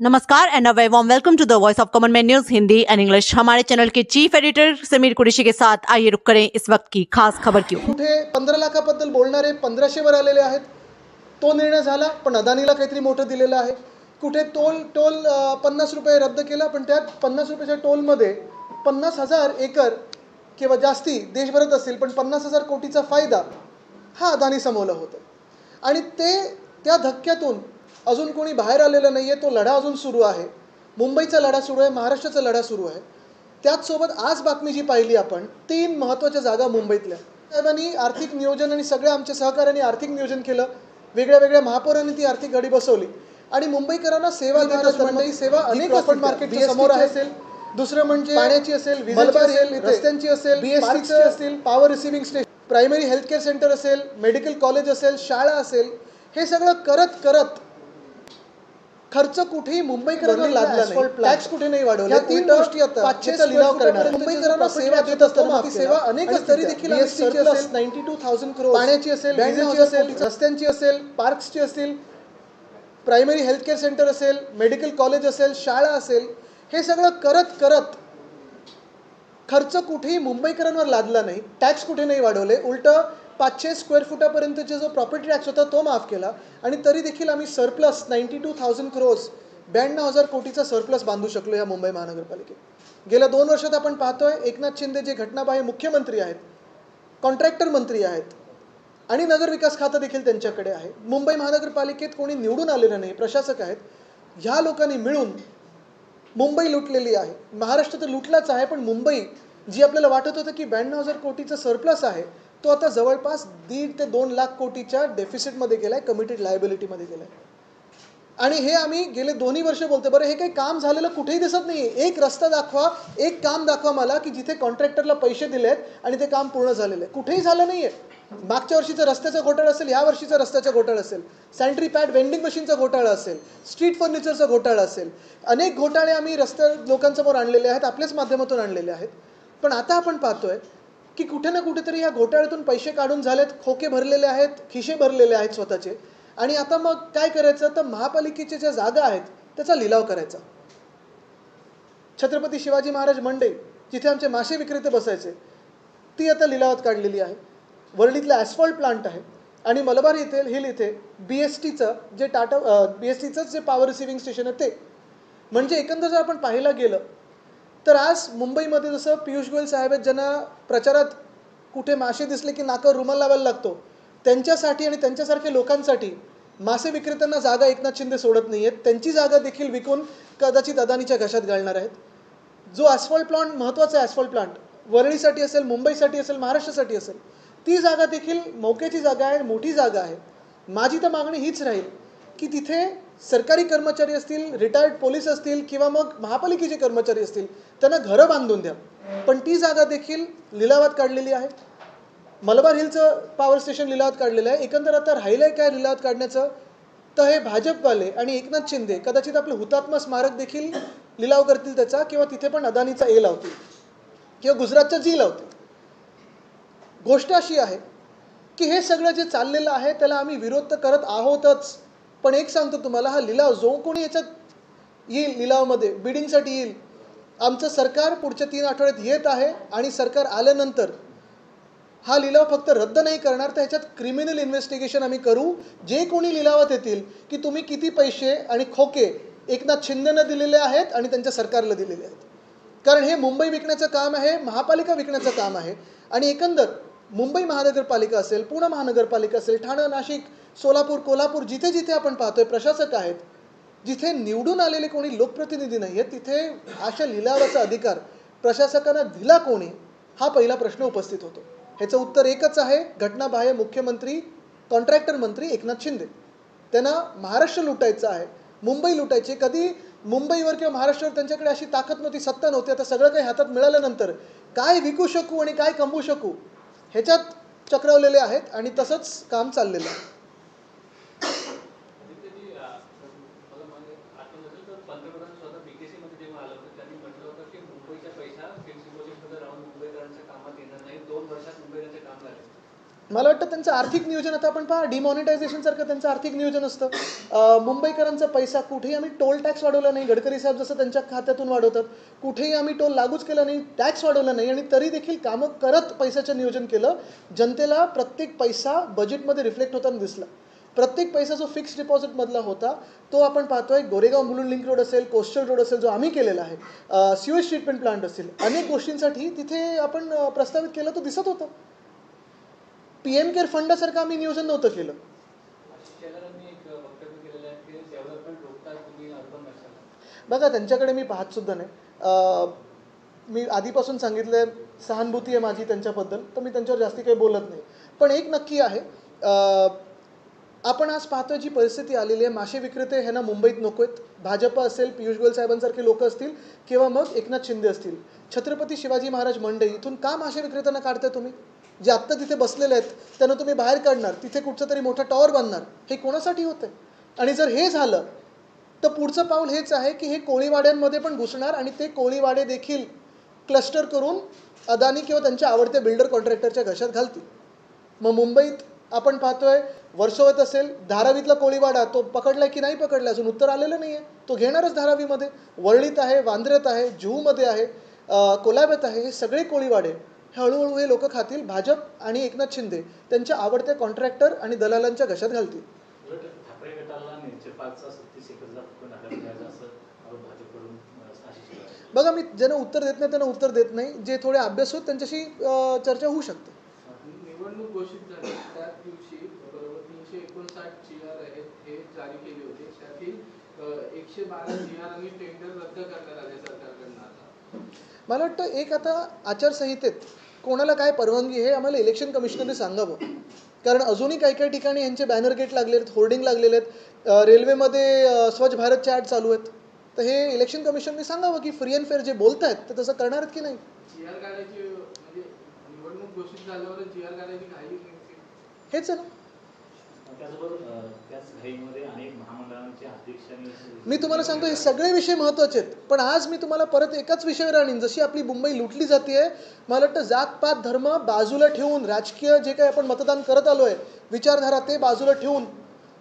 नमस्कार and a warm welcome to the Voice of Common Man News Hindi and English. हमारे channel के chief editor Sameer Qureshi के साथ आइए रुक करें इस वक्त की खास खबर क्यों। कुठे 15 लाखाबद्दल बोलणारे 1500 वर आलेले आहेत. तो निर्णय झाला पण अदानीला काहीतरी मोठं दिलेलं आहे. कुठे टोल टोल 50 रुपये रद्द केला पण त्यात 50 रुपयाच्या टोलमध्ये 50,000 एकर किंवा जास्ती देशभरात असेल पण 50,000 कोटीचा फायदा हा अदानी समोरला होता. आणि त्या धक्क्यातून अजून कोणी बाहेर आलेलं नाही आहे. तो लढा अजून सुरू आहे. मुंबईचा लढा सुरू आहे, महाराष्ट्राचा लढा सुरू आहे. त्याचसोबत आज बातमी जी पाहिली आपण 3 महत्त्वाच्या जागा मुंबईतल्या साहेबांनी आर्थिक नियोजन आणि सगळ्या आमच्या सहकाऱ्यांनी आर्थिक नियोजन केलं. वेगळ्या वेगळ्या महापौरांनी ती आर्थिक घडी बसवली आणि मुंबईकरांना सेवा देत असताना ही सेवा अनेक प्रॉफिट मार्केटच्या समोर असेल. दुसरं म्हणजे पाण्याची असेल, विजेची असेल, रस्त्यांची असेल, बीएसटीची असेल, power receiving station, primary health care centre असेल, मेडिकल कॉलेज असेल, शाळा असेल, हे सगळं करत करत खर्च कुठेही मुंबईकरांना लागला नाही. टॅक्स कुठे नाही वाढवला. 3 गोष्टी आता 500 लिलाव करणार मुंबईकरांना सेवा देत असताना ती सेवा अनेक तरी देखील असेल. 92,000 करोड पाण्याची असेल, विजेची असेल, रस्त्यांची असेल, पार्क्सची असेल, प्रायमरी हेल्थ केअर सेंटर असेल, मेडिकल कॉलेज असेल, शाळा असेल, हे सगळं करत करत खर्च कुठेही मुंबईकरांवर लादला नाही. टॅक्स कुठे नाही वाढवले. उलट 500 स्क्वेअर फुटापर्यंतचा जो प्रॉपर्टी टॅक्स होता तो माफ केला आणि तरी देखील आम्ही सरप्लस 92,000 क्रोर्स 92,000 कोटीचा सरप्लस बांधू शकलो या मुंबई महानगरपालिकेत. गेल्या 2 वर्षात आपण पाहतोय एकनाथ शिंदे जे घटनाबाह्य मुख्यमंत्री आहेत, कॉन्ट्रॅक्टर मंत्री आहेत आणि नगरविकास खातं देखील त्यांच्याकडे आहे. मुंबई महानगरपालिकेत कोणी निवडून आलेलं नाही, प्रशासक आहेत. ह्या लोकांनी मिळून मुंबई लुटलेली आहे. महाराष्ट्र तर लुटलाच आहे पण मुंबई जी आपल्याला वाटत होतं की 92,000 कोटीचा सरप्लस आहे तो आता जवळपास 1.5 ते 2 लाख कोटीच्या डेफिसिटमध्ये गेलाय, कमिटेड लायबिलिटीमध्ये गेलाय. आणि हे आम्ही गेले 2 वर्ष बोलतो. बरं हे काही काम झालेलं कुठेही दिसत नाहीये. एक रस्ता दाखवा, एक काम दाखवा मला की जिथे कॉन्ट्रॅक्टरला पैसे दिलेत आणि ते काम पूर्ण झालेलं आहे. कुठेही झालं नाहीये. मागच्या वर्षीचा रस्त्याचा घोटाळा असेल, या वर्षीचा रस्त्याचा घोटाळा असेल, सॅनिटरी पॅड वेंडिंग मशीनचा घोटाळा असेल, स्ट्रीट फर्निचरचा घोटाळा असेल, अनेक घोटाळे आम्ही रस्त्या लोकांसमोर आणलेले आहेत, आपल्याच माध्यमातून आणलेले आहेत. पण आता आपण पाहतोय की कुठे ना कुठेतरी या घोटाळ्यातून पैसे काढून झालेत, खोके भरलेले आहेत, खिशे भरलेले आहेत स्वतःचे. आणि आता मग काय करायचं तर महापालिकेच्या ज्या जागा आहेत त्याचा लिलाव करायचा. छत्रपती शिवाजी महाराज मंडई जिथे आमचे मासे विक्रेते बसायचे ती आता लिलावात काढलेली आहे. वरळीतला ॲस्फॉल्ट प्लांट आहे आणि मलबार हिल इथे BSTचं जे पॉवर रिसिव्हिंग स्टेशन आहे ते. म्हणजे एकंदर जर आपण पाहायला गेलं तर आज मुंबईमध्ये जसं पियुष गोयल साहेब आहेत ज्यांना प्रचारात कुठे मासे दिसले की नाकावर रुमाल लावायला लागतो, त्यांच्यासाठी आणि त्यांच्यासारख्या लोकांसाठी मासे विक्रेत्यांना जागा एकनाथ शिंदे सोडत नाही आहेत. त्यांची जागा देखील विकून कदाचित अदानीच्या घशात घालणार आहेत. जो ॲस्फॉल्ट प्लांट महत्त्वाचा आहे, ॲस्फॉल्ट प्लांट वरळीसाठी असेल, मुंबईसाठी असेल, महाराष्ट्रासाठी असेल, ती जागा देखील मौक्याची जागा आहे, मोठी जागा आहे. माझी तर मागणी हीच राहील की तिथे सरकारी कर्मचारी असतील, रिटायर्ड पोलीस असतील किंवा मग महापालिकेचे कर्मचारी असतील त्यांना घरं बांधून द्या. पण ती जागा देखील लिलावात काढलेली आहे. मलबार हिलचं पॉवर स्टेशन लिलावात काढलेलं आहे. एकंदर आता राहिलं आहे काय लिलावात काढण्याचं तर हे भाजपवाले आणि एकनाथ शिंदे कदाचित आपलं हुतात्मा स्मारक देखील लिलाव करतील त्याचा किंवा तिथे पण अदानीचा ए लावतील किंवा गुजरातचा जी लावतील. गोष्ट अशी आहे की हे सगळं जे चाललेलं आहे त्याला आम्ही विरोध तर करत आहोतच. पण एक सांगतो तुम्हाला, हा लिलाव जो कोणी याच्यात येईल लिलावामध्ये बिडिंगसाठी येईल, आमचं सरकार पुढच्या 3 आठवड्यात येत आहे आणि सरकार आल्यानंतर हा लिलाव फक्त रद्द नाही करणार तर ह्याच्यात क्रिमिनल इन्व्हेस्टिगेशन आम्ही करू. जे कोणी लिलावात येतील की तुम्ही किती पैसे आणि खोके एकनाथ शिंदेंना दिलेले आहेत आणि त्यांच्या सरकारला दिलेले आहेत. कारण हे मुंबई विकण्याचं काम आहे, महापालिका विकण्याचं काम आहे. आणि एकंदर मुंबई महानगरपालिका असेल, पुणे महानगरपालिका असेल, ठाणे, नाशिक, सोलापूर, कोल्हापूर जिथे जिथे आपण पाहतोय प्रशासक आहेत, जिथे निवडून आलेले कोणी लोकप्रतिनिधी नाही आहेत, तिथे अशा लिलावाचा अधिकार प्रशासकांना दिला कोणी हा पहिला प्रश्न उपस्थित होतो. ह्याचं उत्तर एकच आहे, घटनाबाह्य मुख्यमंत्री, कॉन्ट्रॅक्टर मंत्री एकनाथ शिंदे. त्यांना महाराष्ट्र लुटायचं आहे, मुंबई लुटायची. कधी मुंबईवर किंवा महाराष्ट्रावर त्यांच्याकडे अशी ताकद नव्हती, सत्ता नव्हती. आता सगळं काही हातात मिळाल्यानंतर काय विकू शकू आणि काय कमवू शकू ह्याच्यात चक्रवलेले आहेत आणि तसंच काम चाललेलं आहे. मला वाटतं त्यांचं आर्थिक नियोजन, आता आपण पहा डिमॉनिटायझेशनसारखं त्यांचं आर्थिक नियोजन असतं. मुंबईकरांचा पैसा कुठेही आम्ही टोल टॅक्स वाढवला नाही, गडकरी साहेब जसं त्यांच्या खात्यातून वाढवतात, कुठेही आम्ही टोल लागूच केला नाही, टॅक्स वाढवला नाही, आणि तरी देखील कामं करत पैशाचं नियोजन केलं. जनतेला प्रत्येक पैसा बजेटमध्ये रिफ्लेक्ट होताना दिसला. प्रत्येक पैसा जो फिक्स्ड डिपॉझिटमधला होता तो आपण पाहतोय. गोरेगाव मुलुंड लिंक रोड असेल, कोस्टल रोड असेल जो आम्ही केलेला आहे, सिवेज ट्रीटमेंट प्लांट असेल, अनेक गोष्टींसाठी तिथे आपण प्रस्तावित केलं तो दिसत होतं. PM केअर फंडासारखं आम्ही नियोजन नव्हतं केलं. बघा, त्यांच्याकडे मी पाहत सुद्धा नाही. मी आधीपासून सांगितलं, सहानुभूती आहे माझी त्यांच्याबद्दल, तर मी त्यांच्यावर जास्ती काही बोलत नाही. पण एक नक्की आहे, आपण आज पाहतोय जी परिस्थिती आलेली आहे, मासे विक्रेते ह्यांना मुंबईत नको आहेत. भाजप असेल, पियुष गोयल साहेबांसारखे लोक असतील, किंवा मग एकनाथ शिंदे असतील, छत्रपती शिवाजी महाराज मंडई इथून का मासे विक्रेत्यांना काढताय तुम्ही? जे आत्ता तिथे बसलेले आहेत त्यांना तुम्ही बाहेर काढणार, तिथे कुठचं तरी मोठा टॉवर बांधणार, हे कोणासाठी होतं? आणि जर हे झालं तर पुढचं पाऊल हेच आहे की हे कोळीवाड्यांमध्ये पण घुसणार, आणि ते कोळीवाडे देखील क्लस्टर करून अदानी किंवा त्यांच्या आवडत्या बिल्डर कॉन्ट्रॅक्टरच्या घशात घालतील. मग मुंबईत आपण पाहतोय, वर्सोवत असेल, धारावीतला कोळीवाडा तो पकडलाय की नाही पकडला अजून उत्तर आलेलं नाही आहे. तो घेणारच धारावीमध्ये. वरळीत आहे, वांद्र्यात आहे, जुहूमध्ये आहे, कोलाब्यात आहे. हे सगळे कोळीवाडे हळूहळू हे लोक खातील. भाजप आणि एकनाथ शिंदे त्यांच्या आवडत्या कॉन्ट्रॅक्टर आणि दलालांच्या घशात घालतील. बघा, मी ज्यांना उत्तर देत नाही त्यांना उत्तर देत नाही. जे थोडे अभ्यास होत त्यांच्याशी चर्चा होऊ शकते. निवडणूक घोषित झाली त्याच दिवशी बरोबर 359 GR आहेत हे जारी केले होते. त्यातील 112 GR आणि टेंडर रद्द करण्यात आले सरकारकडून. आता मला वाटतं एक आता आचारसंहितेत कोणाला काय परवानगी हे आम्हाला इलेक्शन कमिशनरने सांगावं. कारण अजूनही काही काही ठिकाणी यांचे बॅनर गेट लागलेले आहेत, होर्डिंग लागलेले आहेत, रेल्वेमध्ये स्वच्छ भारतच्या ॲड चालू आहेत. तर हे इलेक्शन कमिशनने सांगावं की फ्री अँड फेअर जे बोलत आहेत तर तसं करणार आहेत की नाही. GR काढायची म्हणजे निवडणूक घोषित झाल्यावर GR काढायची घाई हेच आहे ना. मी तुम्हाला सांगतो हे सगळे विषय महत्त्वाचे आहेत. पण आज मी तुम्हाला परत एकाच विषयावर आणीन. जशी आपली मुंबई लुटली जाते, मला वाटतं जातपात धर्म बाजूला ठेवून, राजकीय जे काही आपण मतदान करत आलो आहे, विचारधारा ते बाजूला ठेवून,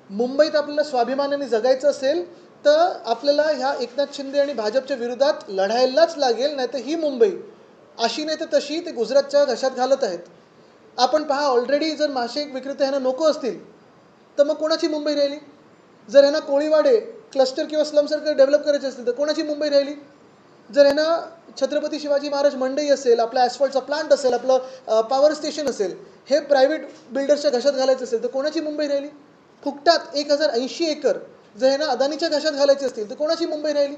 मुंबईत आपल्याला स्वाभिमानाने जगायचं असेल तर आपल्याला ह्या एकनाथ शिंदे आणि भाजपच्या विरोधात लढायलाच लागेल. नाही तर ही मुंबई अशी नाही तर तशी ते गुजरातच्या घशात घालत आहेत. आपण पहा, ऑलरेडी जर मासे विक्रेते ह्यांना नको असतील तर मग कोणाची मुंबई राहिली? जर ह्यांना कोळीवाडे क्लस्टर किंवा स्लमसारखं डेव्हलप करायचे असतील तर कोणाची मुंबई राहिली? जर ह्यांना छत्रपती शिवाजी महाराज मंडई असेल, आपला ॲस्फॉल्टचा प्लांट असेल, आपलं पॉवर स्टेशन असेल, हे प्रायव्हेट बिल्डर्सच्या घशात घालायचं असेल तर कोणाची मुंबई राहिली? फुकटात 1080 एकर जर ह्यांना अदानीच्या घशात घालायचे असतील तर कोणाची मुंबई राहिली?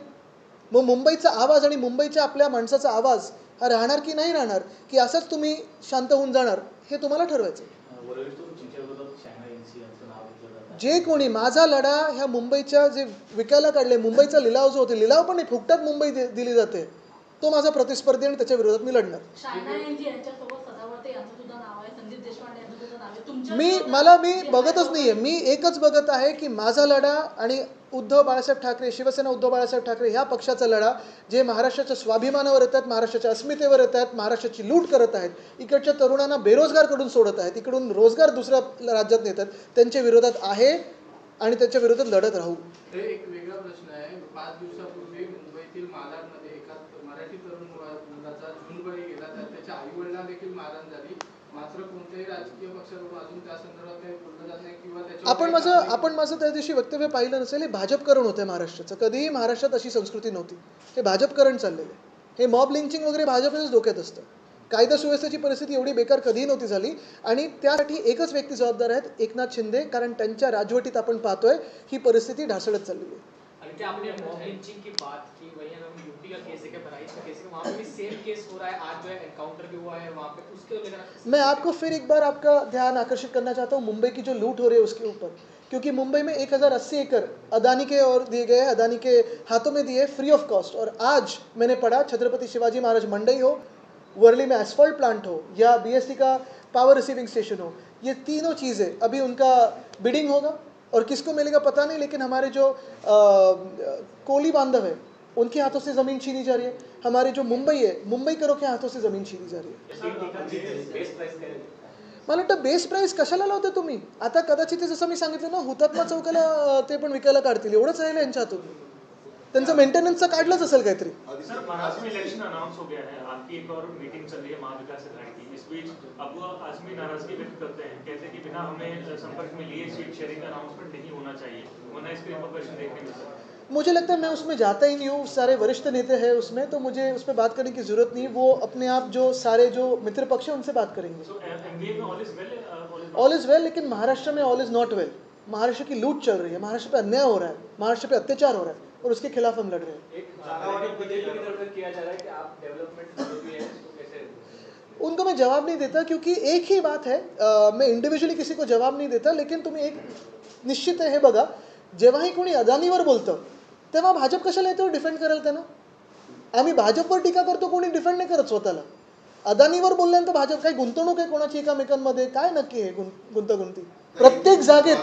मग मुंबईचा आवाज आणि मुंबईच्या आपल्या माणसाचा आवाज हा राहणार की नाही राहणार, की असंच तुम्ही शांत होऊन जाणार, हे तुम्हाला ठरवायचं. जे कोणी माझा लढा ह्या मुंबईच्या जे विकायला काढले, मुंबईचा लिलाव जो होते, लिलाव पण नाही, फुकटात मुंबई दिली जाते, तो माझा प्रतिस्पर्धी आणि त्याच्या विरोधात मी लढणार. मी बघतच नाहीये. मी एकच बघत आहे की माझा लढा आणि उद्धव बाळासाहेब ठाकरे, शिवसेना उद्धव बाळासाहेब ठाकरे ह्या पक्षाचा लढा, जे महाराष्ट्राच्या स्वाभिमानावर येतात, महाराष्ट्राच्या अस्मितेवर येतात, महाराष्ट्राची लूट करत आहेत, इकडच्या तरुणांना बेरोजगार करून सोडत आहेत, इकडून रोजगार दुसऱ्या राज्यात नेतात, त्यांच्या विरोधात आहे आणि त्याच्या विरोधात लढत राहू. एक वेगळा प्रश्न आहे. 5 दिवसापूर्वी मुंबईतील मालाडमध्ये एका मराठी तरुण मुलाचा झुंडबळी गेला, त्याच्या आई वडिलांना देखील मारहाण झाली. मात्र कोणत्याही राजकीय पक्षाकडून अजून त्या संदर्भात काही बोललं जात नाही किंवा आपण माझं त्या दिवशी वक्तव्य पाहिलं नसेल. हे भाजपकरण होतं महाराष्ट्राचं. कधीही महाराष्ट्रात अशी संस्कृती नव्हती. हे भाजपकरण चाललेलं आहे. हे मॉब लिंचिंग वगैरे भाजपच्याच डोक्यात असतं. कायदा सुव्यवस्थेची परिस्थिती एवढी बेकार कधीही नव्हती झाली, आणि त्यासाठी एकच व्यक्ती जबाबदार आहेत, एकनाथ शिंदे. कारण त्यांच्या राजवटीत आपण पाहतोय ही परिस्थिती ढासळत चाललेली आहे. क्या आपने मॉब लिंचिंग की बात की, वही हम यूपी का केस है क्या, बहराइच का केस है, वहाँ पे भी सेम केस हो रहा है आज जो है एनकाउंटर भी हुआ है वहाँ पे, उसके लेकर मैं आपको फिर एक बार आपका ध्यान आकर्षित करना चाहता हूँ मुंबई की जो लूट हो रही है उसके ऊपर. क्योंकि मुंबई में 1080 एकड़ अदानी के और दिए गए, अदानी के हाथों में दिए फ्री ऑफ कॉस्ट. और आज मैंने पढ़ा छत्रपति शिवाजी महाराज मंडई हो, वर्ली में एसफॉल्ट प्लांट हो, या BST का पावर रिसीविंग स्टेशन हो, ये तीनों चीज़ें अभी उनका बिडिंग होगा और किसको मिलेगा पता नहीं. लेकिन हमारे जो कोली बांधव है उनके हाथों से ज़मीन छीनी जा रही है. हमारे जो मुंबई है, मुंबई करों के हाथों से ज़मीन छीनी जा रही है. मला वाटतं बेस प्राईस कशाला लावते तुम्ही? आता कदाचित ते जसं मी सांगितलं ना, हुतात्मा चौकाला ते पण विकायला काढतील, एवढंच राहिलं यांच्या हातून. त्यांचं मेंटेनन्सचं काढलंच असेल काहीतरी. सर, महाराष्ट्र में इलेक्शन अनाउंस हो गया है, आपकी एक और मीटिंग चल रही है महाविकास अघाड़ी की. इस बीच अब आजमी नाराजगी व्यक्त करते हैं, कहते हैं कि बिना हमें संपर्क में लिए सीट शेयरिंग का अनाउंसमेंट नहीं होना चाहिए, वरना इसके रिपरकशन देखने मिल सकते हैं. मुझे लगता है मैं उसमें जाता ही नहीं हूँ, सारे वरिष्ठ नेता हैं उसमें, तो मुझे उस पर बात करने की ज़रूरत नहीं. वो अपने आप जो सारे जो मित्र पक्ष हैं उनसे बात करेंगे. So, MBA में all is well, all is well, लेकिन महाराष्ट्र में all is not well. Maharashtra की लूट चल रही है, महाराष्ट्र पे अन्याय हो रहा है, महाराष्ट्र पे अत्याचार हो रहा है, और उसके खिलाफ हम लड़ रहे हैं. एक बीजेपी की तरफ से किया जा रहा है कि आप डेवलपमेंट विरोधी हैं, इसको कैसे? उनको मैं जवाब नहीं देता, क्योंकि एक ही बात है, मैं इंडिव्हिज्युअली किसी को जवाब नाही देता. लेकिन तुम्ही एक निश्चित आहे, हे बघा, जेव्हाही कोणी अदानीवर बोलतं तेव्हा भाजप कशाला येतो डिफेंड करायला त्यांना? आम्ही भाजपवर टीका करतो, कोणी डिफेंड नाही करत स्वतःला. अदानीवर बोलल्यानंतर भाजप काही गुंतवणूक आहे कोणाची एकामेकांमध्ये? काय नक्की आहे गुंतागुंती? प्रत्येक जागेत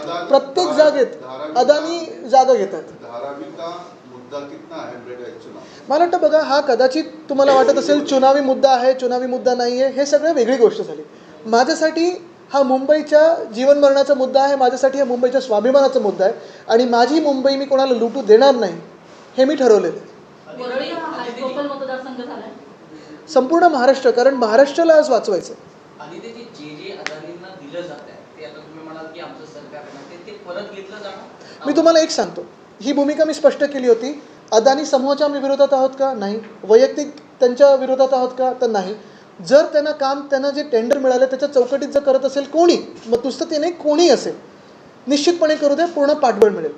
अदानी जागा घेतात. धारावी का मुद्दा कितना अहम रहेगा इस चुनाव? मला वाटतं बघा, हा कदाचित तुम्हाला वाटत असेल चुनावी मुद्दा आहे, चुनावी मुद्दा नाही आहे, हे सगळं वेगळी गोष्ट झाली. माझ्यासाठी हा मुंबईच्या जीवन मरणाचा मुद्दा आहे, माझ्यासाठी हा मुंबईच्या स्वाभिमानाचा मुद्दा आहे, आणि माझी मुंबई मी कोणाला लुटू देणार नाही, हे मी ठरवलेलं आहे. वरळी हा हायकोर्ट मतदारसंघ झालाय. संपूर्ण महाराष्ट्र, कारण महाराष्ट्राला आज वाचवायचं. आणि ते जे अदानींना दिलं जात आहे ते आता तुम्ही म्हणाल की आमचं सरकार आहे ते परत घेतलं जाणार. मी तुम्हाला एक सांगतो, ही भूमिका मी स्पष्ट केली होती. अदानी समूहाच्या आम्ही विरोधात आहोत का? नाही. वैयक्तिक त्यांच्या विरोधात आहोत का? तर नाही. जर त्यांना जे टेंडर मिळालं त्याच्या चौकटीत जर करत असेल कोणी, मग नुसतं ते नाही, कोणी असेल, निश्चितपणे करू दे, पूर्ण पाठबळ मिळेल.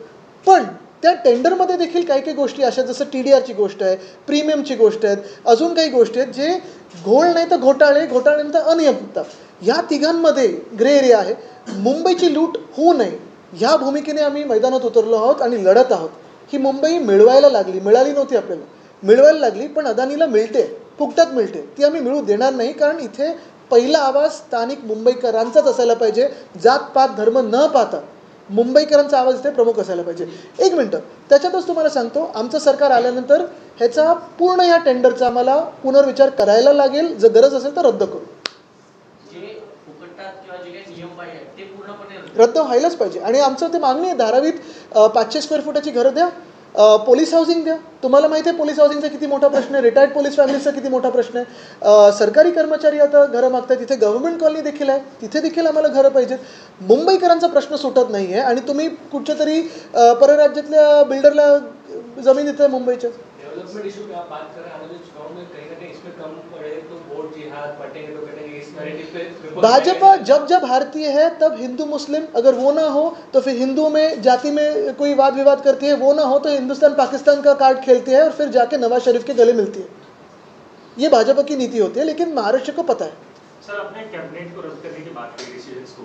पण त्या टेंडरमध्ये देखील काही काही गोष्टी अशा, जसं TDRची गोष्ट आहे, प्रीमियमची गोष्ट आहेत, अजून काही गोष्टी आहेत, जे घोळ नाही तर घोटाळ्यानंतर अनियमितता, या तिघांमध्ये ग्रे एरिया आहे. मुंबईची लूट होऊ नये ह्या भूमिकेने आम्ही मैदानात उतरलो आहोत आणि लढत आहोत. ही मुंबई मिळवायला लागली, मिळाली नव्हती आपल्याला, मिळवायला लागली, पण अदानीला मिळते, फुकटात मिळते, ती आम्ही मिळू देणार नाही. कारण इथे पहिला आवाज स्थानिक मुंबईकरांचाच असायला पाहिजे, जातपात धर्म न पाहता मुंबईकरांचा आवाज इथे प्रमुख असायला पाहिजे. एक मिनटं, त्याच्यातच तुम्हाला सांगतो, आमचं सरकार आल्यानंतर ह्याचा पूर्ण या टेंडरचा आम्हाला पुनर्विचार करायला लागेल, जर गरज असेल तर रद्द करू. जे फुकटात किंवा जे काही नियम पाहिजे ते पूर्णपणे रद्द व्हायलाच पाहिजे. आणि आमचं ते मागणी आहे, धारावीत 500 स्क्वेअर फुटाची घरं द्या, पोलीस हाऊसिंग द्या. तुम्हाला माहिती आहे पोलीस हाऊसिंगचा किती मोठा प्रश्न आहे, रिटायर्ड पोलीस फॅमिलीचा किती मोठा प्रश्न आहे. सरकारी कर्मचारी आता घरं मागतात, तिथे गव्हर्नमेंट कॉलनी देखील आहे, तिथे देखील आम्हाला घरं पाहिजेत. मुंबईकरांचा प्रश्न सुटत नाही आहे, आणि तुम्ही कुठच्या तरी परराज्यातल्या बिल्डरला जमीन देताय मुंबईच्या. डेवलपमेंट इशू पे आप बात कर रहे हैं, आने चुनाव में कहीं ना कहीं इसमें कम पड़े तो वोट जिहाद बटेंगे तो कटेंगे, इस नैरेटिव पे भाजपा जब भारतीय है तब हिंदू मुस्लिम, अगर वो ना हो तो फिर हिंदू में जाति में कोई वाद विवाद करती है, वो ना हो तो हिंदुस्तान पाकिस्तान का कार्ड खेलती है और फिर जाके नवाज शरीफ के गले मिलती है. ये भाजपा की नीति होती है, लेकिन महाराष्ट्र को पता है. सर, अपने कैबिनेट को रद्द करने की बात करी डिसीजंस को,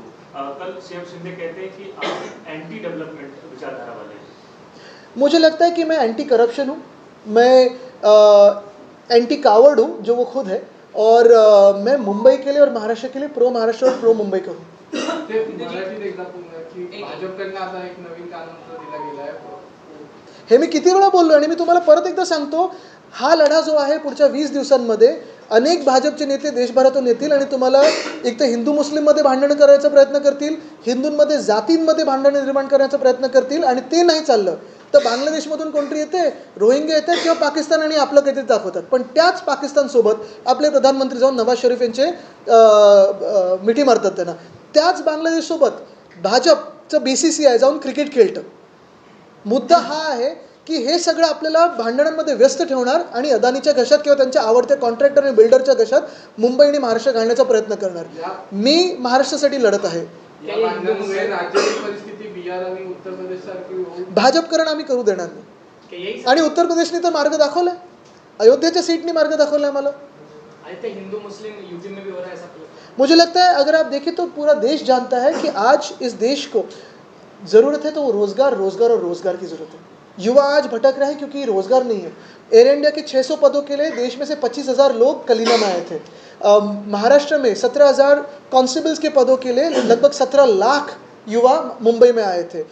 कल सीएम शिंदे कहते हैं कि आप एंटी डेवलपमेंट विचारधारा वाले हैं. मुझे लगता है कि मैं एंटी करप्शन हूँ, मैं एंटी कावर्ड हूँ, जो वो खुद है, और मैं मुंबई के लिए और महाराष्ट्र के लिए प्रो महाराष्ट्र और प्रो मुंबई का हूँ. ते मराठीत एकदा पुन्हा की भाजपकडनं आता एक नवीन कानून दिला गेला आहे. हे मी किती वेळा बोललो, आणि मी तुम्हाला परत एकदा सांगतो, हा लढा जो आहे पुढच्या 20 दिवसांमध्ये अनेक भाजपचे नेते देशभरातून येतील, आणि तुम्हाला एक तर हिंदू मुस्लिममध्ये भांडण करायचा प्रयत्न करतील, हिंदूंमध्ये जातींमध्ये भांडण निर्माण करण्याचा प्रयत्न करतील, आणि ते नाही चाललं तर बांगलादेशमधून कोणतरी येते, रोहिंग्या येते, किंवा पाकिस्तान आणि आपलं काहीतरी दाखवतात. पण त्याच पाकिस्तानसोबत आपले प्रधानमंत्री जाऊन नवाज शरीफ यांचे मिठी मारतात त्यांना. त्याच बांगलादेशसोबत भाजपचं BCCI जाऊन क्रिकेट खेळतं. मुद्दा हा आहे की हे सगळं आपल्याला भांडणांमध्ये व्यस्त ठेवणार, आणि अदानीच्या घशात किंवा त्यांच्या आवडत्या कॉन्ट्रॅक्टर आणि बिल्डरच्या घशात मुंबई आणि महाराष्ट्र घालण्याचा प्रयत्न करणार. मी महाराष्ट्रासाठी लढत आहे. या भांडणामुळे राज्याची परिस्थिती बिहार आणि उत्तर प्रदेश सारखी होईल. भाजपकरण आम्ही करू देणार नाही. आणि उत्तर प्रदेशने तर मार्ग दाखवलाय, अयोध्याच्या सीटनी मार्ग दाखवलाय आम्हाला. हिंदू मुस्लिम यूपी में भी हो रहा है ऐसा. मुझे लगता है अगर आप देखें तो पूरा देश जानता है कि आज इस देश को ज़रूरत है तो वो रोज़गार रोज़गार और रोज़गार की ज़रूरत है. युवा आज भटक रहे हैं क्योंकि रोज़गार नहीं है. एयर इंडिया के 600 पदों के लिए देश में से 25,000 लोग कलीना में आए थे. महाराष्ट्र में 17,000 कांस्टेबल्स के पदों के लिए लगभग 17 लाख युवा मुंबई में आए थे.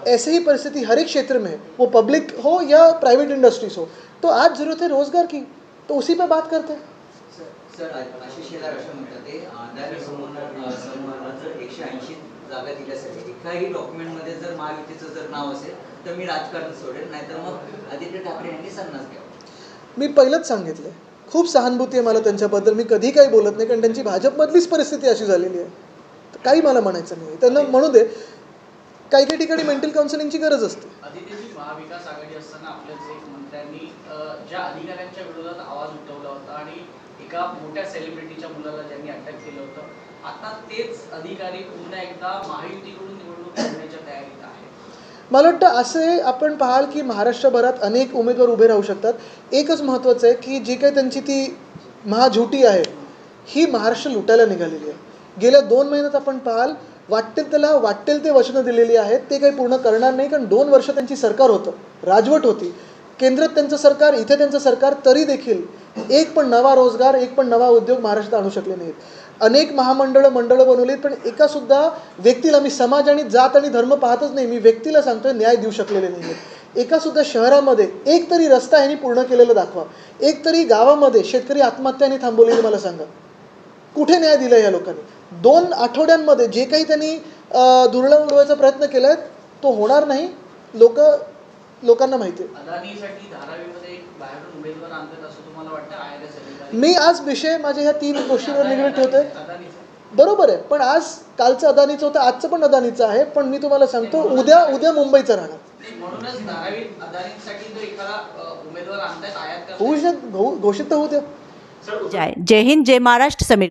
ऐसे ही परिस्थिति हर एक क्षेत्र में है, वो पब्लिक हो या प्राइवेट इंडस्ट्रीज हो. तो आज ज़रूरत है रोज़गार की, तो उसी पे बात करते हैं. सर आशिष शेलार असं म्हणतात ते अदानी समूहाला जर 180 जागा दिल्यासाठी एकाही डॉक्युमेंटमध्ये जर महायुतीचं जर नाव असेल तर मी राजकारण सोडेल, नाहीतर मग आदित्य ठाकरे यांनी संन्यास घ्यावा. मी पहिलंच सांगितलं खूप सहानुभूती आहे मला त्यांच्याबद्दल. मी कधी काही बोलत नाही, कारण त्यांची भाजपमधलीच परिस्थिती अशी झालेली आहे. तर काही मला म्हणायचं नाही, त्यांना म्हणू दे. काही काही ठिकाणी मेंटल काउन्सिलिंगची गरज असते. आदित्यजी, महाविकास आघाडी असताना आपल्याच एक मंत्र्यांनी ज्या अधिकाऱ्यांच्या विरोधात आवाज उठवला होता आणि एका मोठ्या सेलिब्रिटीच्या मुलाला ज्यांनी अटक केलं होतं, आता तेच अधिकारी पुन्हा एकदा महायुतीकडून निवडणूक लढण्याच्या तयारीत आहेत. मला वाटतं असे आपण पाहाल की महाराष्ट्रभरात अनेक उमेदवार उभे राहू शकतात. एकच महत्त्वाचं आहे की जी काही त्यांची ती महाझुटी आहे ही महाराष्ट्र लुटायला निघालेली आहे. गेल्या 2 महिन्यात आपण पाहाल वाटेल ते वचनं दिलेली आहेत, ते काही पूर्ण करणार नाही. कारण 2 वर्ष त्यांची सरकार होतं, राजवट होती, केंद्रात त्यांचं सरकार, इथे त्यांचं सरकार, तरी देखील एक पण नवा रोजगार, एक पण नवा उद्योग महाराष्ट्रात आणू शकले नाहीत. अनेक मंडळं बनवलीत, पण एकासुद्धा व्यक्तीला, मी समाज आणि जात आणि धर्म पाहतच नाही, मी व्यक्तीला सांगतोय, न्याय देऊ शकलेले नाही आहेत. एकासुद्धा शहरामध्ये एक तरी रस्ता ह्यांनी पूर्ण केलेला दाखवा. एक तरी गावामध्ये शेतकरी आत्महत्याने थांबवलेली मला सांगा. कुठे न्याय दिला या लोकांनी? 2 आठवड्यांमध्ये जे काही त्यांनी धुरळा उडवायचा प्रयत्न केलाय तो होणार नाही. लोकांना माहिती आहे. अदानीसाठी धारावीमध्ये एक बाहेरून उमेदवार आणतात असं तुम्हाला वाटतं? IRS अधिकारी मी आज विषय माझ्या ह्या 3 गोष्टींवर निगडीत ठेवतोय. अदानीचं बरोबर आहे, पण आज कालचं अदानीचं होतं, आजचं पण अदानीचं आहे. पण मी तुम्हाला सांगतो उद्या मुंबईचं राहणार. म्हणूनच धारावी अदानीसाठी जो एखादा उमेदवार आणतायत आयात करतायत. घोषित तर होऊ द्या. जय हिंद, जय महाराष्ट्र. समीर.